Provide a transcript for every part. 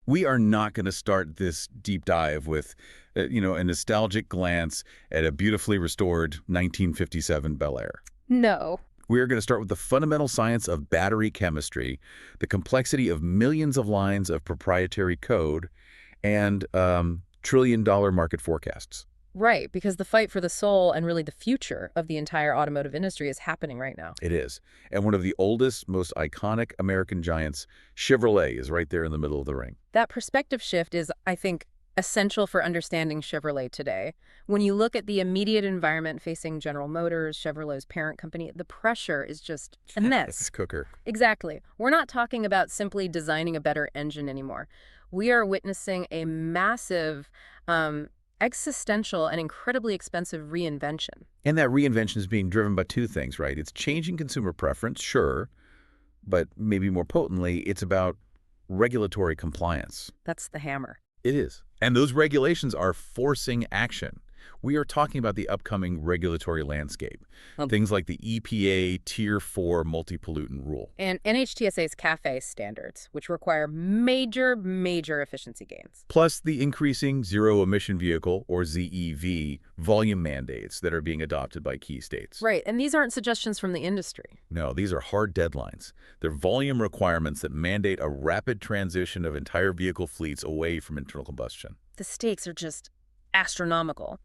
We are not going to start this deep dive with, a nostalgic glance at a beautifully restored 1957 Bel Air. No. We are going to start with the fundamental science of battery chemistry, the complexity of millions of lines of proprietary code, and trillion-dollar market forecasts. Right, because the fight for the soul and really the future of the entire automotive industry is happening right now. It is. And one of the oldest, most iconic American giants, Chevrolet, is right there in the middle of the ring. That perspective shift is, I think, essential for understanding Chevrolet today. When you look at the immediate environment facing General Motors, Chevrolet's parent company, the pressure is just immense. It's cooker. Exactly. We're not talking about simply designing a better engine anymore. We are witnessing a massive, existential and incredibly expensive reinvention. And that reinvention is being driven by two things, right? It's changing consumer preference, sure, but maybe more potently, it's about regulatory compliance. That's the hammer. It is. And those regulations are forcing action. We are talking about the upcoming regulatory landscape. Things like the EPA Tier 4 multi-pollutant rule. And NHTSA's CAFE standards, which require major efficiency gains. Plus the increasing zero-emission vehicle, or ZEV, volume mandates that are being adopted by key states. Right, and these aren't suggestions from the industry. No, these are hard deadlines. They're volume requirements that mandate a rapid transition of entire vehicle fleets away from internal combustion. The stakes are just astronomical.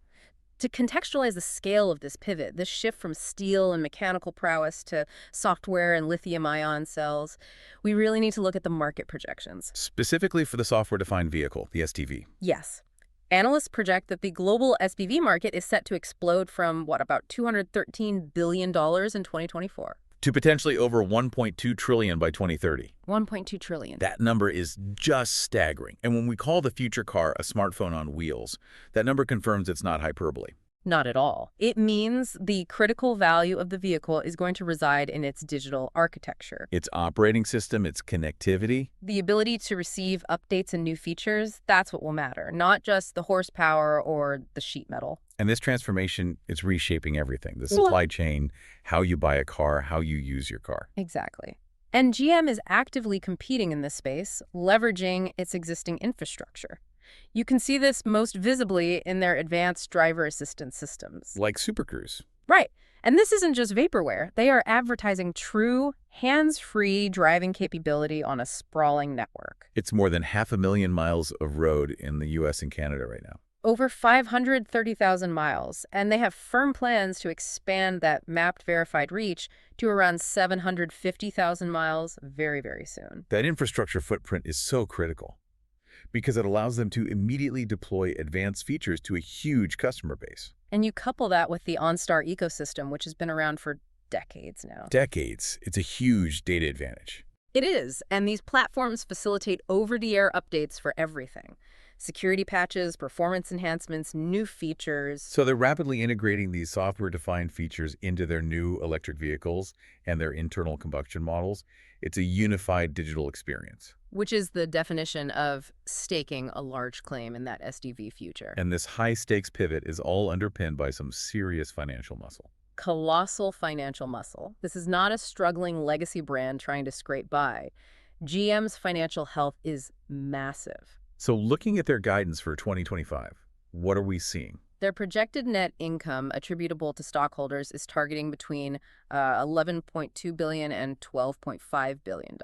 To contextualize the scale of this pivot, this shift from steel and mechanical prowess to software and lithium-ion cells, we really need to look at the market projections. Specifically for the software-defined vehicle, the SDV. Yes. Analysts project that the global SPV market is set to explode from, about $213 billion in 2024. To potentially over $1.2 trillion by 2030. $1.2 trillion. That number is just staggering. And when we call the future car a smartphone on wheels, that number confirms it's not hyperbole. Not at all. It means the critical value of the vehicle is going to reside in its digital architecture. Its operating system, its connectivity. The ability to receive updates and new features, that's what will matter, not just the horsepower or the sheet metal. And this transformation is reshaping everything. The supply chain, how you buy a car, how you use your car. Exactly. And GM is actively competing in this space, leveraging its existing infrastructure. You can see this most visibly in their advanced driver assistance systems. Like Super Cruise. Right. And this isn't just vaporware. They are advertising true, hands-free driving capability on a sprawling network. It's more than 500,000 miles of road in the U.S. and Canada right now. Over 530,000 miles, and they have firm plans to expand that mapped verified reach to around 750,000 miles very soon. That infrastructure footprint is so critical because it allows them to immediately deploy advanced features to a huge customer base. And you couple that with the OnStar ecosystem, which has been around for decades now. Decades. It's a huge data advantage. It is, and these platforms facilitate over-the-air updates for everything. Security patches, performance enhancements, new features. So they're rapidly integrating these software-defined features into their new electric vehicles and their internal combustion models. It's a unified digital experience. Which is the definition of staking a large claim in that SDV future. And this high-stakes pivot is all underpinned by some serious financial muscle. Colossal financial muscle. This is not a struggling legacy brand trying to scrape by. GM's financial health is massive. So looking at their guidance for 2025, what are we seeing? Their projected net income attributable to stockholders is targeting between $11.2 billion and $12.5 billion.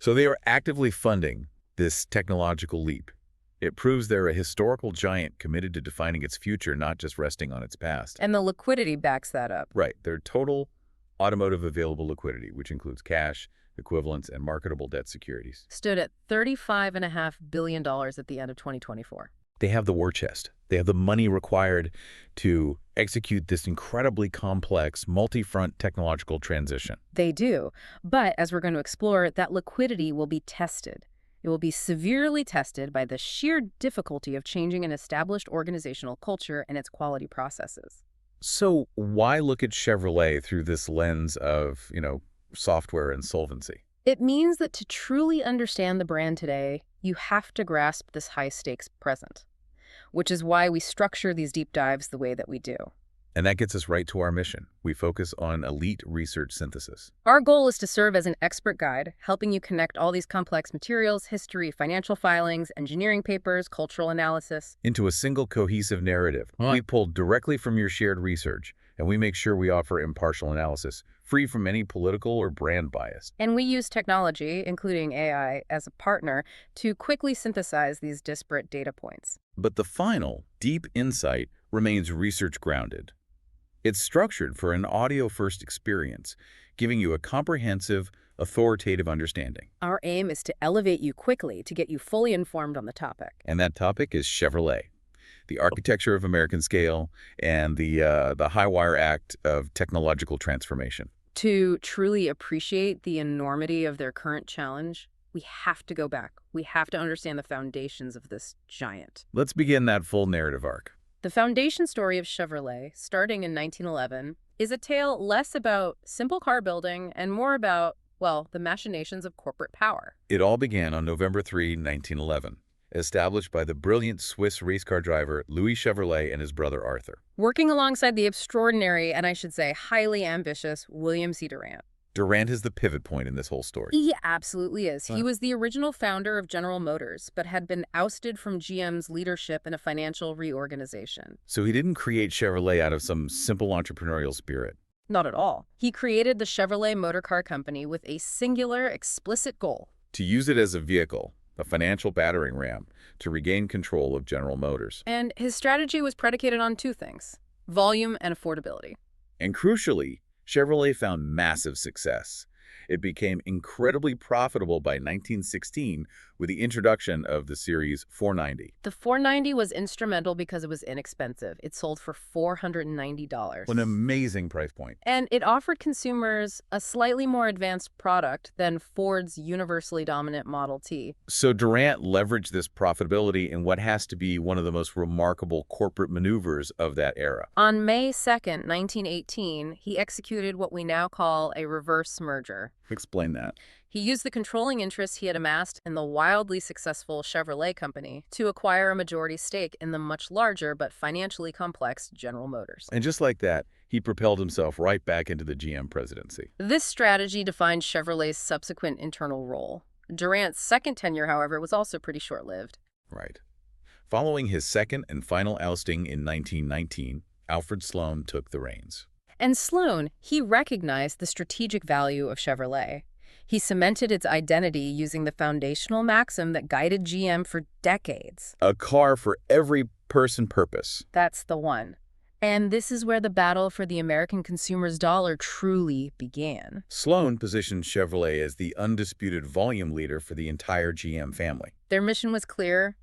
So they are actively funding this technological leap. It proves they're a historical giant committed to defining its future, not just resting on its past. And the liquidity backs that up. Right. Their total automotive available liquidity, which includes cash, equivalents, and marketable debt securities, stood at $35.5 billion at the end of 2024. They have the war chest. They have the money required to execute this incredibly complex, multi-front technological transition. They do. But as we're going to explore, that liquidity will be tested. It will be severely tested by the sheer difficulty of changing an established organizational culture and its quality processes. So why look at Chevrolet through this lens of, software and solvency? It means that to truly understand the brand today, you have to grasp this high-stakes present, which is why we structure these deep dives the way that we do. And that gets us right to our mission. We focus on elite research synthesis Our goal is to serve as an expert guide, helping you connect all these complex materials, history, financial filings, engineering papers, cultural analysis. into a single cohesive narrative. We pull directly from your shared research, and we make sure we offer impartial analysis, free from any political or brand bias. And we use technology, including AI, as a partner to quickly synthesize these disparate data points. But the final, deep insight remains research-grounded. It's structured for an audio-first experience, giving you a comprehensive, authoritative understanding. Our aim is to elevate you quickly to get you fully informed on the topic. And that topic is Chevrolet, the architecture of American scale and the high-wire act of technological transformation. To truly appreciate the enormity of their current challenge, we have to go back. We have to understand the foundations of this giant. Let's begin that full narrative arc. The foundation story of Chevrolet, starting in 1911, is a tale less about simple car building and more about, well, the machinations of corporate power. It all began on November 3, 1911, established by the brilliant Swiss race car driver Louis Chevrolet and his brother Arthur. Working alongside the extraordinary, and I should say highly ambitious, William C. Durant. Durant is the pivot point in this whole story. He absolutely is. He was the original founder of General Motors, but had been ousted from GM's leadership in a financial reorganization. So he didn't create Chevrolet out of some simple entrepreneurial spirit. Not at all. He created the Chevrolet Motor Car Company with a singular, explicit goal. To use it as a vehicle, a financial battering ram, to regain control of General Motors. And his strategy was predicated on two things: volume and affordability. And crucially, Chevrolet found massive success. It became incredibly profitable by 1916 with the introduction of the Series 490. The 490 was instrumental because it was inexpensive. It sold for $490. An amazing price point. And it offered consumers a slightly more advanced product than Ford's universally dominant Model T. So Durant leveraged this profitability in what has to be one of the most remarkable corporate maneuvers of that era. On May 2nd, 1918, he executed what we now call a reverse merger. Explain that. He used the controlling interests he had amassed in the wildly successful Chevrolet Company to acquire a majority stake in the much larger but financially complex General Motors. And just like that, he propelled himself right back into the GM presidency. This strategy defined Chevrolet's subsequent internal role. Durant's second tenure, however, was also pretty short-lived. Right. Following his second and final ousting in 1919, Alfred Sloan took the reins. And Sloan, he recognized the strategic value of Chevrolet. He cemented its identity using the foundational maxim that guided GM for decades. A car for every person purpose. That's the one. And this is where the battle for the American consumer's dollar truly began. Sloan positioned Chevrolet as the undisputed volume leader for the entire GM family. Their mission was clear: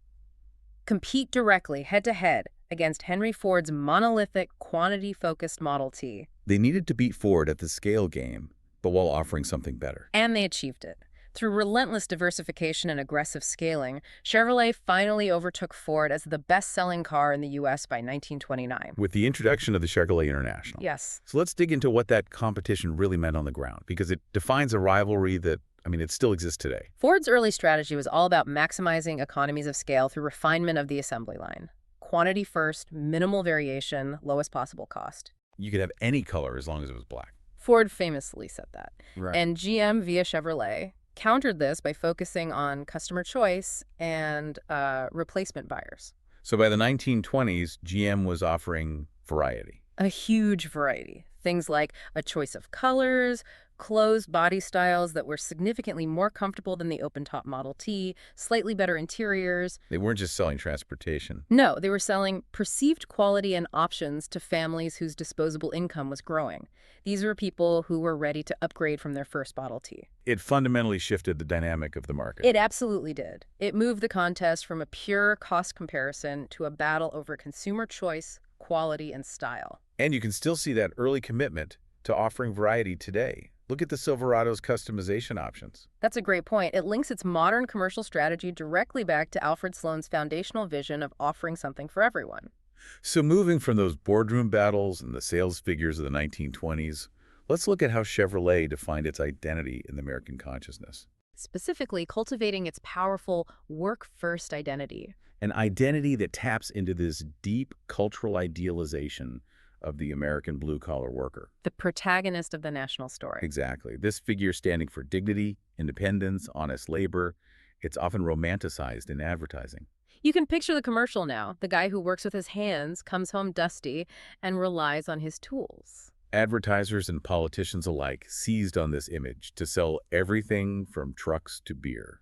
compete directly, head-to-head, against Henry Ford's monolithic, quantity-focused Model T. They needed to beat Ford at the scale game, but while offering something better. And they achieved it. Through relentless diversification and aggressive scaling, Chevrolet finally overtook Ford as the best-selling car in the U.S. by 1929. With the introduction of the Chevrolet International. Yes. So let's dig into what that competition really meant on the ground, because it defines a rivalry that, it still exists today. Ford's early strategy was all about maximizing economies of scale through refinement of the assembly line. Quantity first, minimal variation, lowest possible cost. You could have any color as long as it was black. Ford famously said that. Right. And GM, via Chevrolet, countered this by focusing on customer choice and replacement buyers. So by the 1920s, GM was offering variety. A huge variety. Things like a choice of colors, closed body styles that were significantly more comfortable than the open-top Model T, slightly better interiors. They weren't just selling transportation. No, they were selling perceived quality and options to families whose disposable income was growing. These were people who were ready to upgrade from their first Model T. It fundamentally shifted the dynamic of the market. It absolutely did. It moved the contest from a pure cost comparison to a battle over consumer choice, quality, and style. And you can still see that early commitment to offering variety today. Look at the Silverado's customization options. That's a great point. It links its modern commercial strategy directly back to Alfred Sloan's foundational vision of offering something for everyone. So moving from those boardroom battles and the sales figures of the 1920s, let's look at how Chevrolet defined its identity in the American consciousness. Specifically, cultivating its powerful work-first identity. An identity that taps into this deep cultural idealization of the American blue-collar worker. The protagonist of the national story. Exactly. This figure standing for dignity, independence, honest labor, it's often romanticized in advertising. You can picture the commercial now. The guy who works with his hands, comes home dusty, and relies on his tools. Advertisers and politicians alike seized on this image to sell everything from trucks to beer.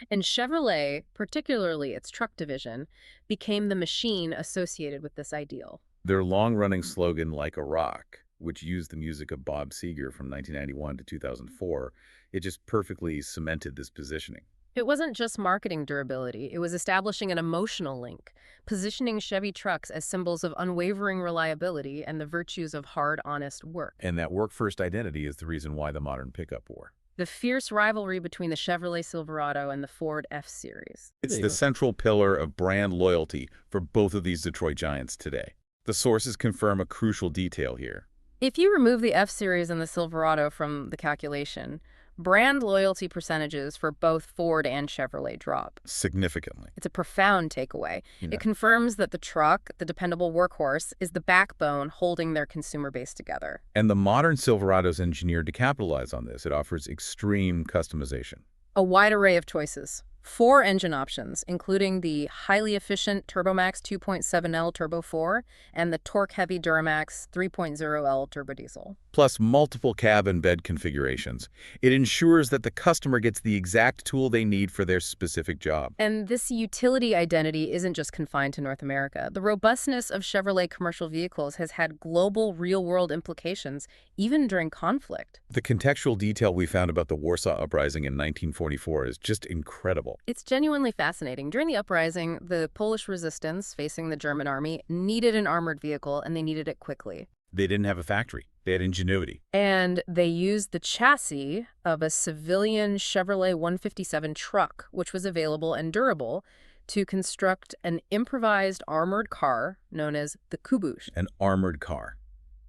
And Chevrolet, particularly its truck division, became the machine associated with this ideal. Their long-running slogan, "Like a Rock," which used the music of Bob Seger from 1991 to 2004, it just perfectly cemented this positioning. It wasn't just marketing durability, it was establishing an emotional link, positioning Chevy trucks as symbols of unwavering reliability and the virtues of hard, honest work. And that work-first identity is the reason why the modern pickup war. The fierce rivalry between the Chevrolet Silverado and the Ford F-Series. It's the central pillar of brand loyalty for both of these Detroit giants today. The sources confirm a crucial detail here. If you remove the F-Series and the Silverado from the calculation, brand loyalty percentages for both Ford and Chevrolet drop. Significantly. It's a profound takeaway. Yeah. It confirms that the truck, the dependable workhorse, is the backbone holding their consumer base together. And the modern Silverado is engineered to capitalize on this. It offers extreme customization. A wide array of choices. 4 engine options, including the highly efficient TurboMax 2.7L Turbo 4 and the torque-heavy Duramax 3.0L Turbo Diesel. Plus multiple cab and bed configurations. It ensures that the customer gets the exact tool they need for their specific job. And this utility identity isn't just confined to North America. The robustness of Chevrolet commercial vehicles has had global, real-world implications, even during conflict. The contextual detail we found about the Warsaw Uprising in 1944 is just incredible. It's genuinely fascinating. During the uprising, the Polish resistance facing the German army needed an armored vehicle, and they needed it quickly. They didn't have a factory. They had ingenuity. And they used the chassis of a civilian Chevrolet 157 truck, which was available and durable, to construct an improvised armored car known as the Kubush. An armored car,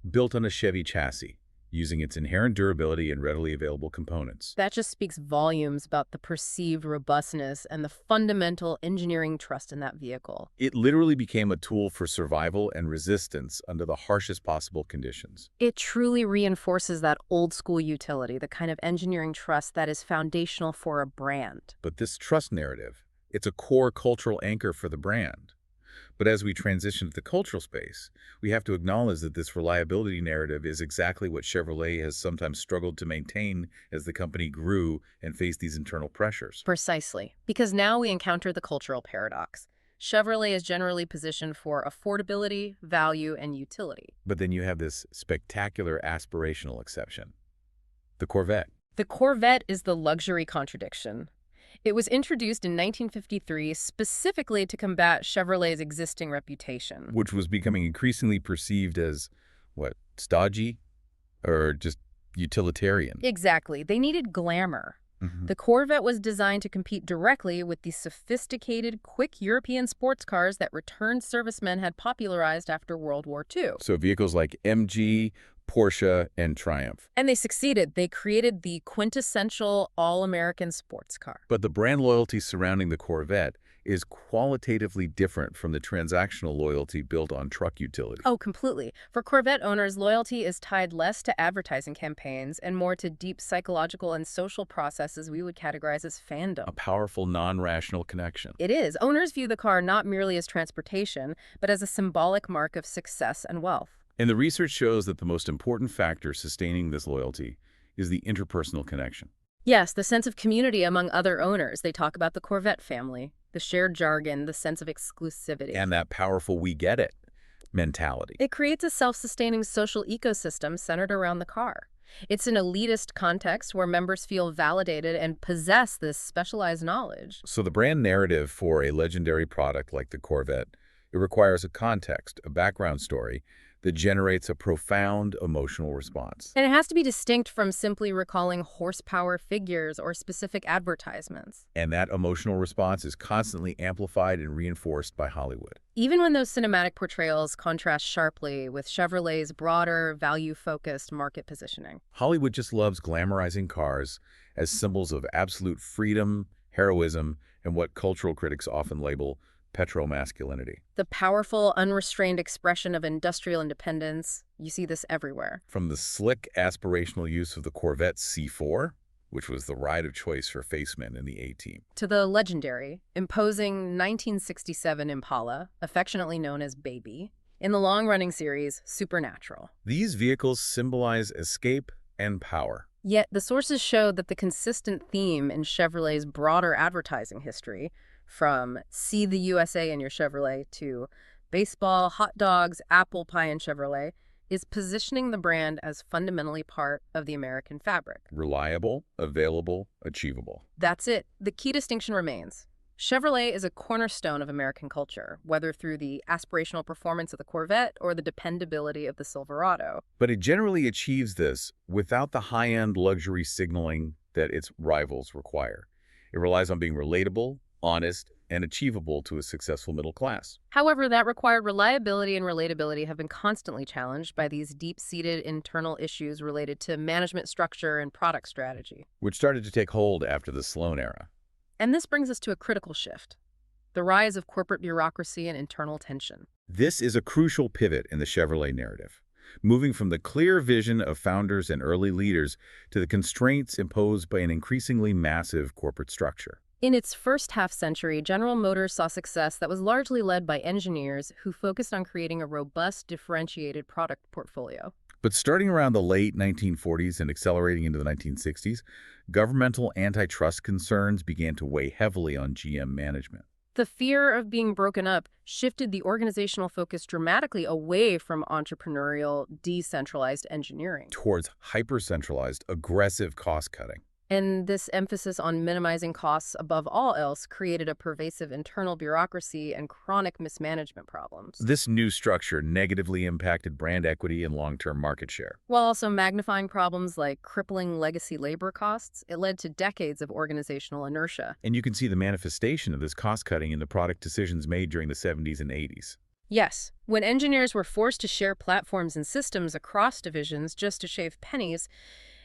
built on a Chevy chassis, using its inherent durability and readily available components. That just speaks volumes about the perceived robustness and the fundamental engineering trust in that vehicle. It literally became a tool for survival and resistance under the harshest possible conditions. It truly reinforces that old-school utility, the kind of engineering trust that is foundational for a brand. But this trust narrative, it's a core cultural anchor for the brand. But as we transition to the cultural space, we have to acknowledge that this reliability narrative is exactly what Chevrolet has sometimes struggled to maintain as the company grew and faced these internal pressures. Precisely. Because now we encounter the cultural paradox. Chevrolet is generally positioned for affordability, value, and utility. But then you have this spectacular aspirational exception, the Corvette. The Corvette is the luxury contradiction. It was introduced in 1953 specifically to combat Chevrolet's existing reputation. Which was becoming increasingly perceived as, what, stodgy? Or just utilitarian? Exactly. They needed glamour. The Corvette was designed to compete directly with the sophisticated, quick European sports cars that returned servicemen had popularized after World War II. So vehicles like MG, Porsche, and Triumph. And they succeeded. They created the quintessential all-American sports car. But the brand loyalty surrounding the Corvette is qualitatively different from the transactional loyalty built on truck utility. Oh, completely. For Corvette owners, loyalty is tied less to advertising campaigns and more to deep psychological and social processes we would categorize as fandom. A powerful, non-rational connection. It is. Owners view the car not merely as transportation, but as a symbolic mark of success and wealth. And the research shows that the most important factor sustaining this loyalty is the interpersonal connection. Yes, the sense of community among other owners. They talk about the Corvette family, the shared jargon, the sense of exclusivity. And that powerful "we get it" mentality. It creates a self-sustaining social ecosystem centered around the car. It's an elitist context where members feel validated and possess this specialized knowledge. So the brand narrative for a legendary product like the Corvette, it requires a context, a background story, that generates a profound emotional response. And it has to be distinct from simply recalling horsepower figures or specific advertisements. And that emotional response is constantly amplified and reinforced by Hollywood. Even when those cinematic portrayals contrast sharply with Chevrolet's broader, value-focused market positioning. Hollywood just loves glamorizing cars as symbols of absolute freedom, heroism, and what cultural critics often label petromasculinity. The powerful, unrestrained expression of industrial independence, you see this everywhere. From the slick, aspirational use of the Corvette C4, which was the ride of choice for facemen in the A-Team, To the legendary, imposing 1967 Impala, affectionately known as Baby, in the long-running series Supernatural. these vehicles symbolize escape and power. Yet the sources show that the consistent theme in Chevrolet's broader advertising history, from "See the USA in your Chevrolet" to "Baseball, hot dogs, apple pie in Chevrolet," is positioning the brand as fundamentally part of the American fabric. Reliable, available, achievable. That's it. The key distinction remains. Chevrolet is a cornerstone of American culture, whether through the aspirational performance of the Corvette or the dependability of the Silverado. But it generally achieves this without the high-end luxury signaling that its rivals require. It relies on being relatable, honest, and achievable to a successful middle class, However, that required reliability and relatability have been constantly challenged by these deep-seated internal issues related to management structure and product strategy. which started to take hold after the Sloan era. And this brings us to a critical shift: the rise of corporate bureaucracy and internal tension. This is a crucial pivot in the Chevrolet narrative, moving from the clear vision of founders and early leaders to the constraints imposed by an increasingly massive corporate structure. In its first half-century, General Motors saw success that was largely led by engineers who focused on creating a robust, differentiated product portfolio. But starting around the late 1940s and accelerating into the 1960s, governmental antitrust concerns began to weigh heavily on GM management. The fear of being broken up shifted the organizational focus dramatically away from entrepreneurial, decentralized engineering. Towards hyper-centralized, aggressive cost-cutting. And this emphasis on minimizing costs above all else created a pervasive internal bureaucracy and chronic mismanagement problems, This new structure negatively impacted brand equity and long-term market share. while also magnifying problems like crippling legacy labor costs. It led to decades of organizational inertia. And you can see the manifestation of this cost-cutting in the product decisions made during the 70s and 80s. Yes, when engineers were forced to share platforms and systems across divisions just to shave pennies,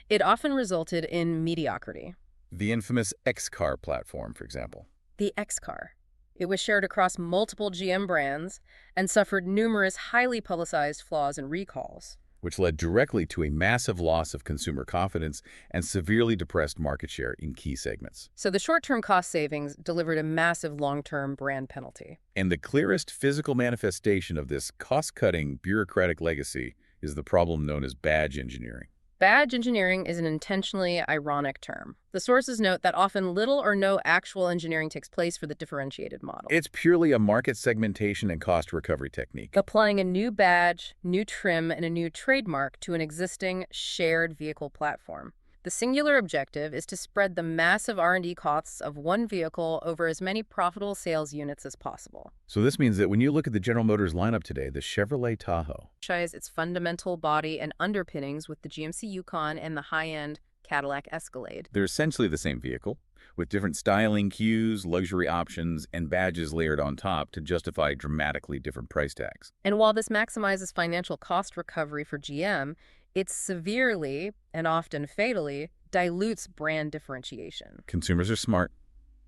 it often resulted in mediocrity. The infamous X-Car platform, for example. The X-Car. It was shared across multiple GM brands and suffered numerous highly publicized flaws and recalls. Which led directly to a massive loss of consumer confidence and severely depressed market share in key segments. So the short-term cost savings delivered a massive long-term brand penalty. And the clearest physical manifestation of this cost-cutting bureaucratic legacy is the problem known as badge engineering. Badge engineering is an intentionally ironic term. The sources note that often little or no actual engineering takes place for the differentiated model. It's purely a market segmentation and cost recovery technique. Applying a new badge, new trim, and a new trademark to an existing shared vehicle platform. The singular objective is to spread the massive R&D costs of one vehicle over as many profitable sales units as possible. So this means that when you look at the General Motors lineup today, the Chevrolet Tahoe Shares its fundamental body and underpinnings with the GMC Yukon and the high-end Cadillac Escalade. they're essentially the same vehicle, with different styling cues, luxury options, and badges layered on top to justify dramatically different price tags. And while this maximizes financial cost recovery for GM, it severely, and often fatally, dilutes brand differentiation. Consumers are smart.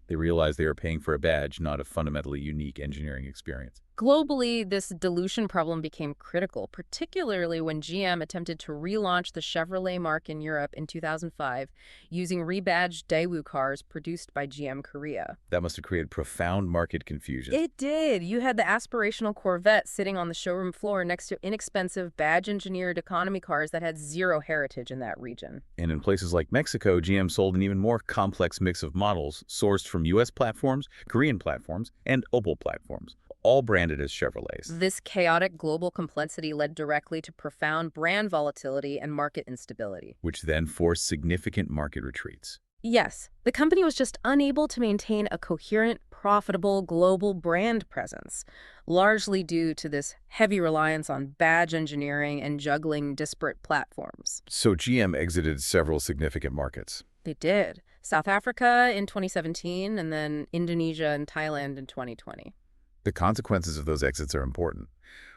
They realize they are paying for a badge, not a fundamentally unique engineering experience. Globally, this dilution problem became critical, particularly when GM attempted to relaunch the Chevrolet marque in Europe in 2005 using rebadged Daewoo cars produced by GM Korea. That must have created profound market confusion. It did. You had the aspirational Corvette sitting on the showroom floor next to inexpensive badge-engineered economy cars that had zero heritage in that region. And in places like Mexico, GM sold an even more complex mix of models sourced from U.S. platforms, Korean platforms, and Opel platforms, all branded as Chevrolets. This chaotic global complexity led directly to profound brand volatility and market instability. Which then forced significant market retreats. Yes, the company was just unable to maintain a coherent, profitable global brand presence, largely due to this heavy reliance on badge engineering and juggling disparate platforms. So GM exited several significant markets. They did. South Africa in 2017, and then Indonesia and Thailand in 2020. The consequences of those exits are important.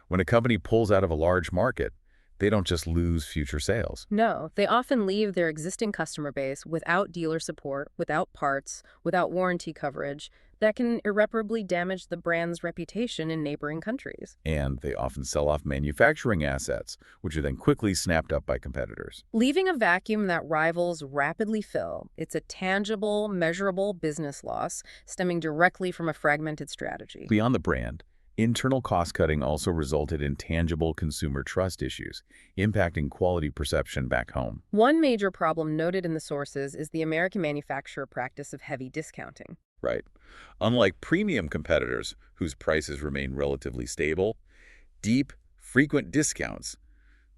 When a company pulls out of a large market, they don't just lose future sales. No, they often leave their existing customer base without dealer support, without parts, without warranty coverage. that can irreparably damage the brand's reputation in neighboring countries. And they often sell off manufacturing assets, which are then quickly snapped up by competitors. Leaving a vacuum that rivals rapidly fill, it's a tangible, measurable business loss stemming directly from a fragmented strategy. Beyond the brand, internal cost-cutting also resulted in tangible consumer trust issues, impacting quality perception back home. One major problem noted in the sources is the American manufacturer practice of heavy discounting. Right. Unlike premium competitors, whose prices remain relatively stable, deep, frequent discounts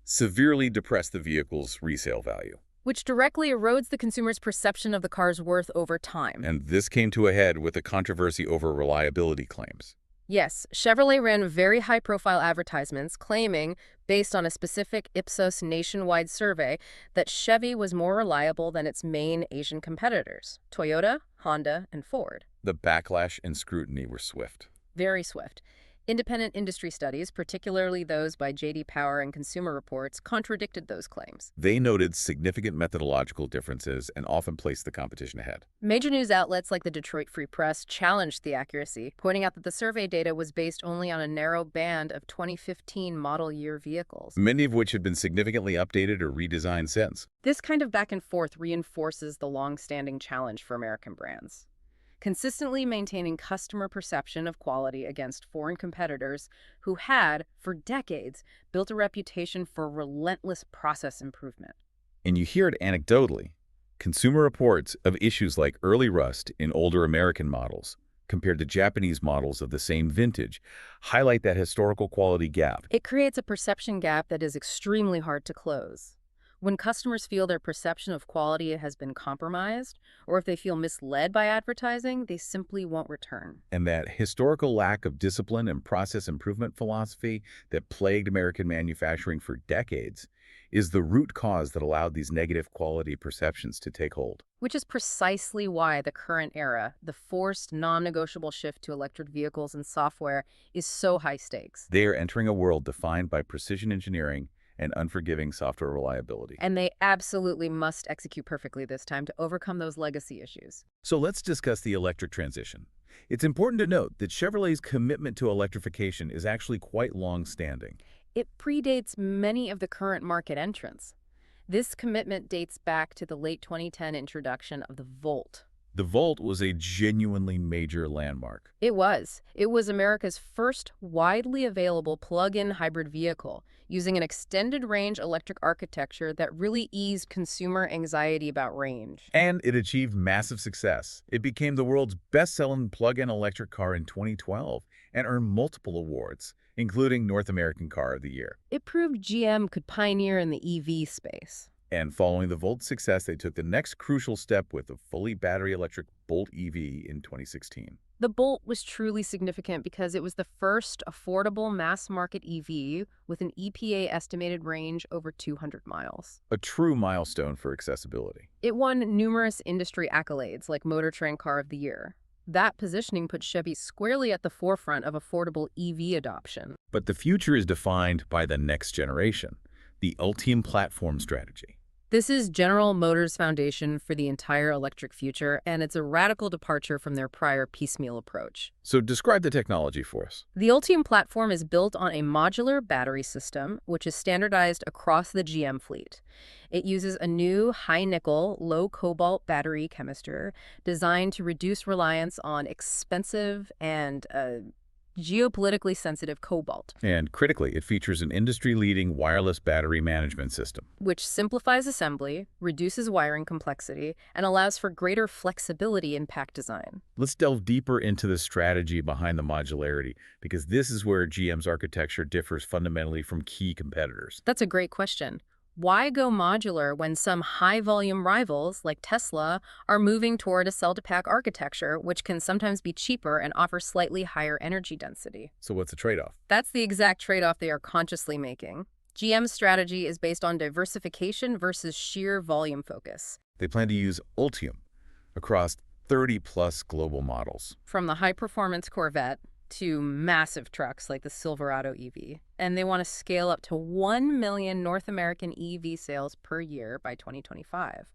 severely depress the vehicle's resale value. Which directly erodes the consumer's perception of the car's worth over time. And this came to a head with a controversy over reliability claims. Yes, Chevrolet ran very high-profile advertisements claiming, based on a specific Ipsos nationwide survey, that Chevy was more reliable than its main Asian competitors, Toyota, Honda, and Ford. The backlash and scrutiny were swift. Very swift. Independent industry studies, particularly those by J.D. Power and Consumer Reports, contradicted those claims. They noted significant methodological differences and often placed the competition ahead. Major news outlets like the Detroit Free Press challenged the accuracy, pointing out that the survey data was based only on a narrow band of 2015 model year vehicles, Many of which had been significantly updated or redesigned since. This kind of back and forth reinforces the long-standing challenge for American brands. Consistently maintaining customer perception of quality against foreign competitors who had, for decades, built a reputation for relentless process improvement. And you hear it anecdotally. Consumer reports of issues like early rust in older American models compared to Japanese models of the same vintage highlight that historical quality gap. It creates a perception gap that is extremely hard to close. When customers feel their perception of quality has been compromised, or if they feel misled by advertising, they simply won't return. And that historical lack of discipline and process improvement philosophy that plagued American manufacturing for decades is the root cause that allowed these negative quality perceptions to take hold. Which is precisely why the current era, the forced, non-negotiable shift to electric vehicles and software, is so high stakes. They are entering a world defined by precision engineering and unforgiving software reliability. And they absolutely must execute perfectly this time to overcome those legacy issues. So let's discuss the electric transition. It's important to note that Chevrolet's commitment to electrification is actually quite long-standing. It predates many of the current market entrants. This commitment dates back to the late 2010 introduction of the Volt. The Volt was a genuinely major landmark. It was. It was America's first widely available plug-in hybrid vehicle, using an extended-range electric architecture that really eased consumer anxiety about range. And it achieved massive success. It became the world's best-selling plug-in electric car in 2012 and earned multiple awards, including North American Car of the Year. It proved GM could pioneer in the EV space. And following the Volt's success, they took the next crucial step with the fully battery-electric Bolt EV in 2016. The Bolt was truly significant because it was the first affordable mass-market EV with an EPA estimated range over 200 miles. A true milestone for accessibility. It won numerous industry accolades like Motor Trend Car of the Year. That positioning put Chevy squarely at the forefront of affordable EV adoption. But the future is defined by the next generation, the Ultium platform strategy. This is General Motors' foundation for the entire electric future, and it's a radical departure from their prior piecemeal approach. So describe the technology for us. The Ultium platform is built on a modular battery system, which is standardized across the GM fleet. It uses a new high-nickel, low-cobalt battery chemistry designed to reduce reliance on expensive and geopolitically sensitive cobalt, And critically, it features an industry-leading wireless battery management system. which simplifies assembly, reduces wiring complexity, and allows for greater flexibility in pack design. Let's delve deeper into the strategy behind the modularity, because this is where GM's architecture differs fundamentally from key competitors. That's a great question. Why go modular when some high-volume rivals, like Tesla, are moving toward a cell-to-pack architecture, which can sometimes be cheaper and offer slightly higher energy density? So what's the trade-off? That's the exact trade-off they are consciously making. GM's strategy is based on diversification versus sheer volume focus. They plan to use Ultium across 30-plus global models. From the high-performance Corvette to massive trucks like the Silverado EV. And they want to scale up to 1 million North American EV sales per year by 2025.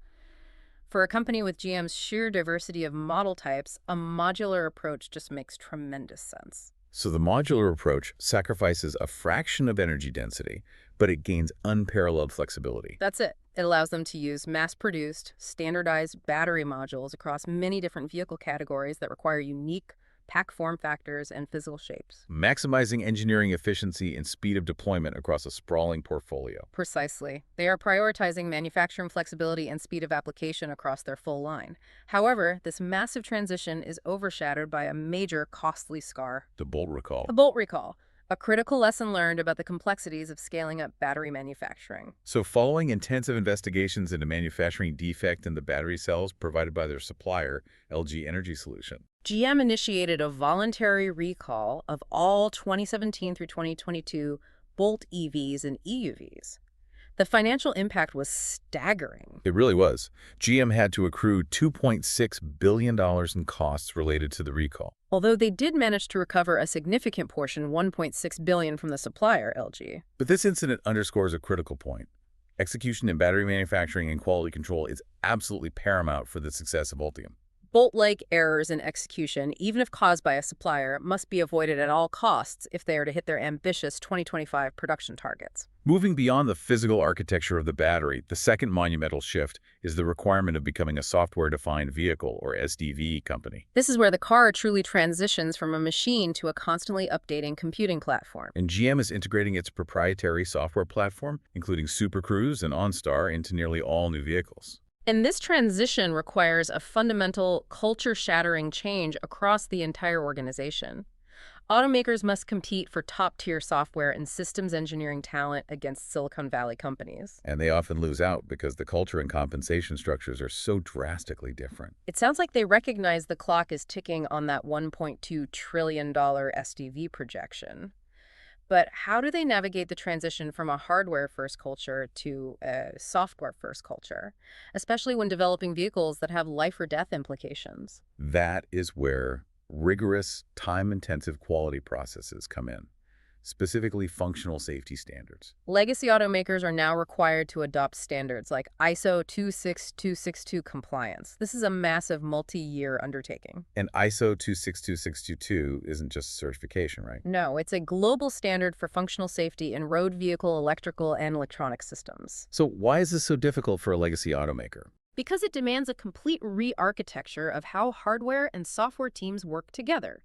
For a company with GM's sheer diversity of model types, a modular approach just makes tremendous sense. So the modular approach sacrifices a fraction of energy density, but it gains unparalleled flexibility. That's it. It allows them to use mass-produced, standardized battery modules across many different vehicle categories that require unique pack form factors and physical shapes. Maximizing engineering efficiency and speed of deployment across a sprawling portfolio. Precisely. They are prioritizing manufacturing flexibility and speed of application across their full line. However, this massive transition is overshadowed by a major costly scar: The bolt recall. the bolt recall, a critical lesson learned about the complexities of scaling up battery manufacturing. So following intensive investigations into manufacturing defect in the battery cells provided by their supplier, LG Energy Solution, GM initiated a voluntary recall of all 2017 through 2022 Bolt EVs and EUVs. The financial impact was staggering. it really was. GM had to accrue $2.6 billion in costs related to the recall. Although they did manage to recover a significant portion, $1.6 billion, from the supplier, LG. But this incident underscores a critical point. Execution in battery manufacturing and quality control is absolutely paramount for the success of Ultium. Bolt-like errors in execution, even if caused by a supplier, must be avoided at all costs if they are to hit their ambitious 2025 production targets. Moving beyond the physical architecture of the battery, the second monumental shift is the requirement of becoming a software-defined vehicle, or SDV, company. This is where the car truly transitions from a machine to a constantly updating computing platform. And GM is integrating its proprietary software platform, including Super Cruise and OnStar, into nearly all new vehicles. And this transition requires a fundamental, culture-shattering change across the entire organization. Automakers must compete for top-tier software and systems engineering talent against Silicon Valley companies. And they often lose out because the culture and compensation structures are so drastically different. It sounds like they recognize the clock is ticking on that $1.2 trillion SDV projection. But how do they navigate the transition from a hardware-first culture to a software-first culture, especially when developing vehicles that have life-or-death implications? That is where rigorous, time-intensive quality processes come in, specifically functional safety standards. Legacy automakers are now required to adopt standards like ISO 26262 compliance. This is a massive multi-year undertaking. And ISO 26262 isn't just a certification, right? No, it's a global standard for functional safety in road vehicle electrical and electronic systems. So why is this so difficult for a legacy automaker? Because it demands a complete re-architecture of how hardware and software teams work together.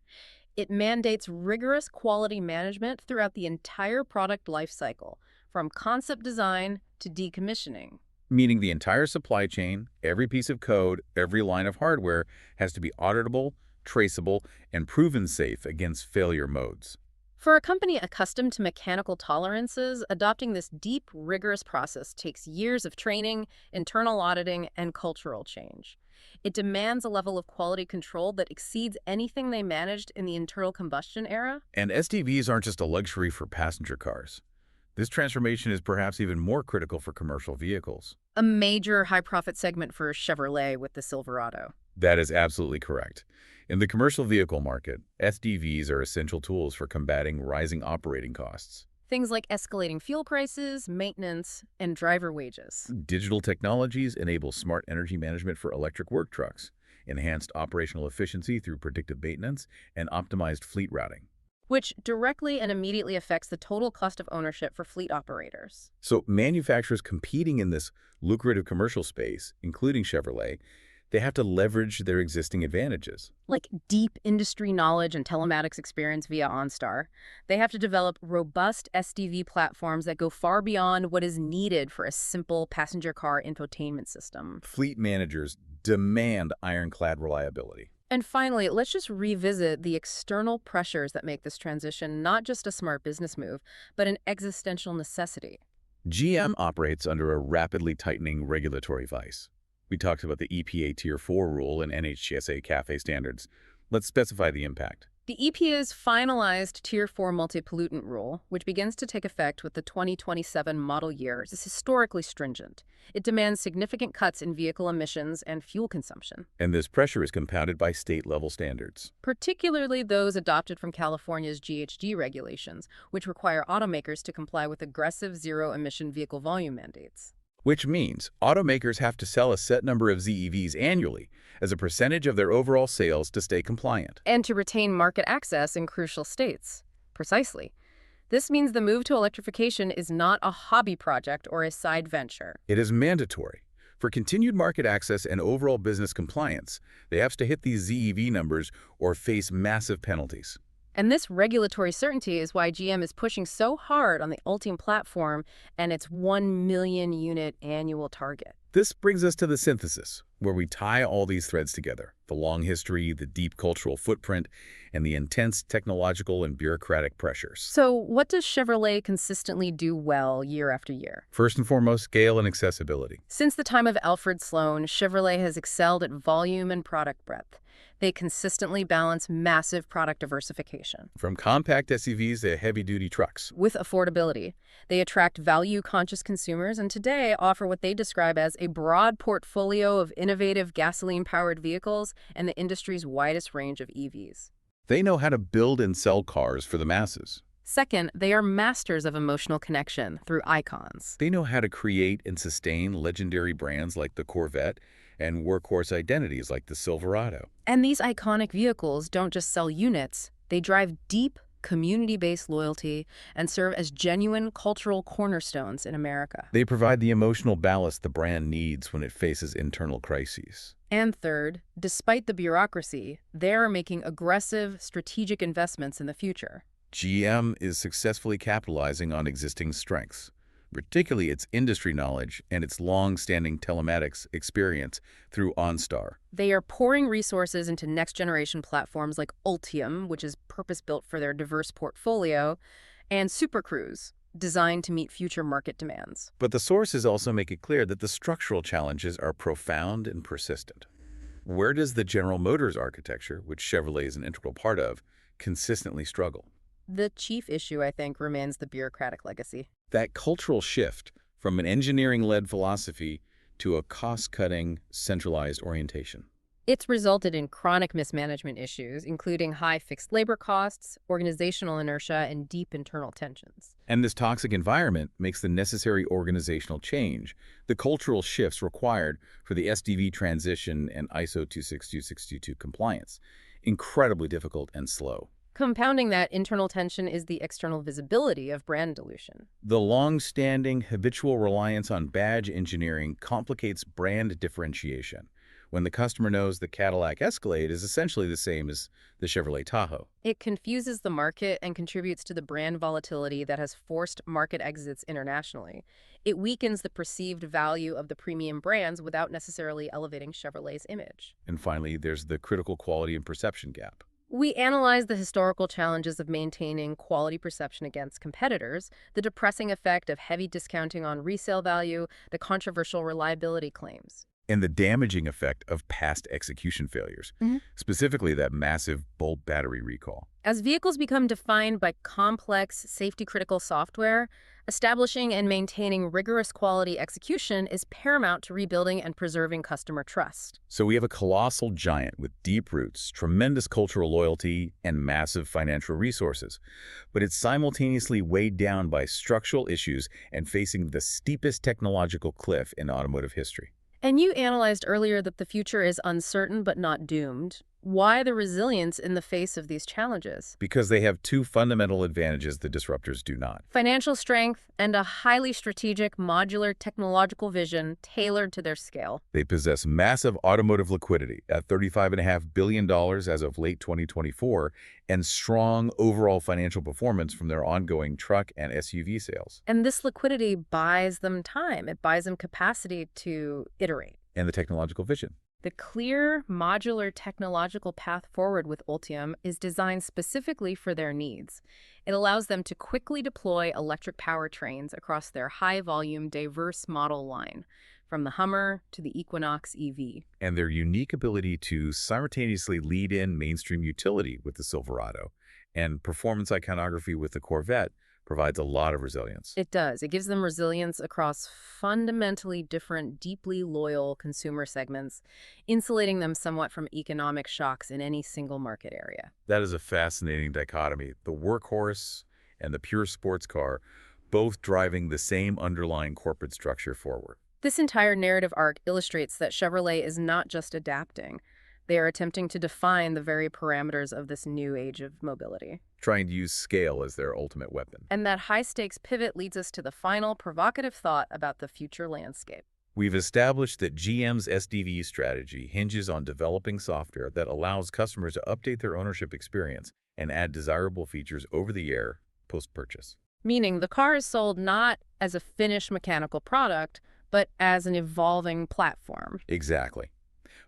It mandates rigorous quality management throughout the entire product lifecycle, from concept design to decommissioning. Meaning the entire supply chain, every piece of code, every line of hardware has to be auditable, traceable, and proven safe against failure modes. For a company accustomed to mechanical tolerances, adopting this deep, rigorous process takes years of training, internal auditing, and cultural change. It demands a level of quality control that exceeds anything they managed in the internal combustion era. And SDVs aren't just a luxury for passenger cars. This transformation is perhaps even more critical for commercial vehicles. A major high-profit segment for Chevrolet with the Silverado. That is absolutely correct. In the commercial vehicle market, SDVs are essential tools for combating rising operating costs. Things like escalating fuel prices, maintenance, and driver wages. Digital technologies enable smart energy management for electric work trucks, enhanced operational efficiency through predictive maintenance, and optimized fleet routing. Which directly and immediately affects the total cost of ownership for fleet operators. So manufacturers competing in this lucrative commercial space, including Chevrolet, they have to leverage their existing advantages. Like deep industry knowledge and telematics experience via OnStar, they have to develop robust SDV platforms that go far beyond what is needed for a simple passenger car infotainment system. Fleet managers demand ironclad reliability. And finally, let's just revisit the external pressures that make this transition not just a smart business move, but an existential necessity. GM operates under a rapidly tightening regulatory vice. We talked about the EPA Tier 4 rule and NHTSA CAFE standards. Let's specify the impact. The EPA's finalized Tier 4 multi-pollutant rule, which begins to take effect with the 2027 model year, is historically stringent. It demands significant cuts in vehicle emissions and fuel consumption. And this pressure is compounded by state-level standards. Particularly those adopted from California's GHG regulations, which require automakers to comply with aggressive zero-emission vehicle volume mandates. which means automakers have to sell a set number of ZEVs annually as a percentage of their overall sales to stay compliant. And to retain market access in crucial states. Precisely. This means the move to electrification is not a hobby project or a side venture. It is mandatory. For continued market access and overall business compliance, they have to hit these ZEV numbers or face massive penalties. And this regulatory certainty is why GM is pushing so hard on the Ultium platform and its 1 million unit annual target. This brings us to the synthesis, where we tie all these threads together: the long history, the deep cultural footprint, and the intense technological and bureaucratic pressures. So what does Chevrolet consistently do well year after year? First and foremost, scale and accessibility. Since the time of Alfred Sloan, Chevrolet has excelled at volume and product breadth. They consistently balance massive product diversification. From compact SUVs to heavy-duty trucks. With affordability, they attract value-conscious consumers and today offer what they describe as a broad portfolio of innovative gasoline-powered vehicles and the industry's widest range of EVs. They know how to build and sell cars for the masses. Second, they are masters of emotional connection through icons. They know how to create and sustain legendary brands like the Corvette and workhorse identities like the Silverado. And these iconic vehicles don't just sell units, they drive deep, community-based loyalty and serve as genuine cultural cornerstones in America. They provide the emotional ballast the brand needs when it faces internal crises. And third, despite the bureaucracy, they are making aggressive, strategic investments in the future. GM is successfully capitalizing on existing strengths, particularly its industry knowledge and its long-standing telematics experience through OnStar. They are pouring resources into next-generation platforms like Ultium, which is purpose-built for their diverse portfolio, and Super Cruise, designed to meet future market demands. But the sources also make it clear that the structural challenges are profound and persistent. Where does the General Motors architecture, which Chevrolet is an integral part of, consistently struggle? The chief issue, I think, remains the bureaucratic legacy. That cultural shift from an engineering-led philosophy to a cost-cutting, centralized orientation. It's resulted in chronic mismanagement issues, including high fixed labor costs, organizational inertia, and deep internal tensions. And this toxic environment makes the necessary organizational change, the cultural shifts required for the SDV transition and ISO 26262 compliance, incredibly difficult and slow. Compounding that internal tension is the external visibility of brand dilution. The long-standing habitual reliance on badge engineering complicates brand differentiation when the customer knows the Cadillac Escalade is essentially the same as the Chevrolet Tahoe. It confuses the market and contributes to the brand volatility that has forced market exits internationally. It weakens the perceived value of the premium brands without necessarily elevating Chevrolet's image. And finally, there's the critical quality and perception gap. We analyzed the historical challenges of maintaining quality perception against competitors, the depressing effect of heavy discounting on resale value, the controversial reliability claims. And the damaging effect of past execution failures, specifically that massive Bolt battery recall. As vehicles become defined by complex, safety-critical software, establishing and maintaining rigorous quality execution is paramount to rebuilding and preserving customer trust. So we have a colossal giant with deep roots, tremendous cultural loyalty, and massive financial resources. But it's simultaneously weighed down by structural issues and facing the steepest technological cliff in automotive history. And you analyzed earlier that the future is uncertain but not doomed. Why the resilience in the face of these challenges? Because they have two fundamental advantages the disruptors do not. Financial strength and a highly strategic, modular technological vision tailored to their scale. They possess massive automotive liquidity at $35.5 billion as of late 2024 and strong overall financial performance from their ongoing truck and SUV sales. And this liquidity buys them time. It buys them capacity to iterate. And the technological vision. The clear, modular technological path forward with Ultium is designed specifically for their needs. It allows them to quickly deploy electric powertrains across their high-volume, diverse model line, from the Hummer to the Equinox EV. And their unique ability to simultaneously lead in mainstream utility with the Silverado and performance iconography with the Corvette provides a lot of resilience. It does. It gives them resilience across fundamentally different, deeply loyal consumer segments, insulating them somewhat from economic shocks in any single market area. That is a fascinating dichotomy. The workhorse and the pure sports car, both driving the same underlying corporate structure forward. This entire narrative arc illustrates that Chevrolet is not just adapting. They are attempting to define the very parameters of this new age of mobility. Trying to use scale as their ultimate weapon. And that high-stakes pivot leads us to the final provocative thought about the future landscape. We've established that GM's SDV strategy hinges on developing software that allows customers to update their ownership experience and add desirable features over the air post-purchase. Meaning the car is sold not as a finished mechanical product, but as an evolving platform. Exactly.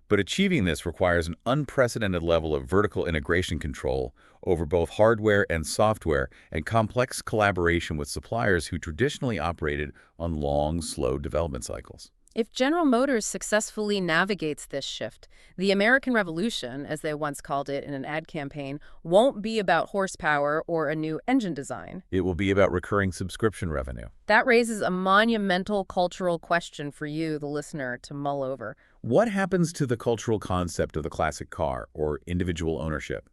But achieving this requires an unprecedented level of vertical integration control over both hardware and software and complex collaboration with suppliers who traditionally operated on long, slow development cycles. If General Motors successfully navigates this shift, the American Revolution, as they once called it in an ad campaign, won't be about horsepower or a new engine design. It will be about recurring subscription revenue. That raises a monumental cultural question for you, the listener, to mull over. What happens to the cultural concept of the classic car or individual ownership?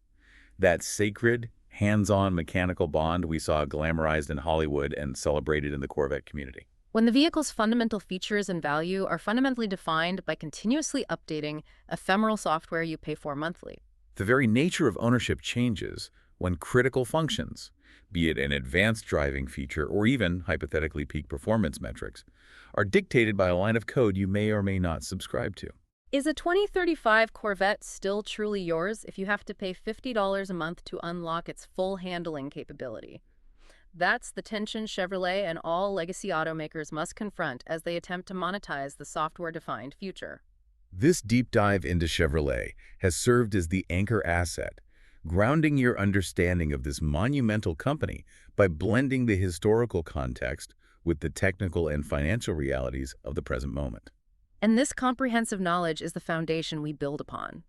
That sacred, hands-on mechanical bond we saw glamorized in Hollywood and celebrated in the Corvette community. When the vehicle's fundamental features and value are fundamentally defined by continuously updating ephemeral software you pay for monthly. The very nature of ownership changes when critical functions, be it an advanced driving feature or even, hypothetically, peak performance metrics, are dictated by a line of code you may or may not subscribe to. Is a 2035 Corvette still truly yours if you have to pay $50 a month to unlock its full handling capability? That's the tension Chevrolet and all legacy automakers must confront as they attempt to monetize the software-defined future. This deep dive into Chevrolet has served as the anchor asset, grounding your understanding of this monumental company by blending the historical context with the technical and financial realities of the present moment. And this comprehensive knowledge is the foundation we build upon.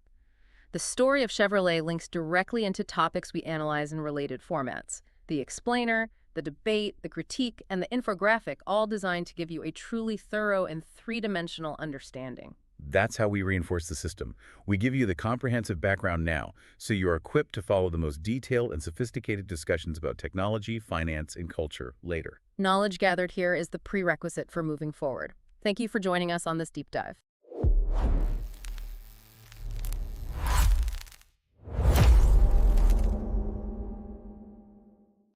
The story of Chevrolet links directly into topics we analyze in related formats. The explainer, the debate, the critique, and the infographic, all designed to give you a truly thorough and three-dimensional understanding. That's how we reinforce the system. We give you the comprehensive background now, so you're equipped to follow the most detailed and sophisticated discussions about technology, finance, and culture later. Knowledge gathered here is the prerequisite for moving forward. Thank you for joining us on this deep dive.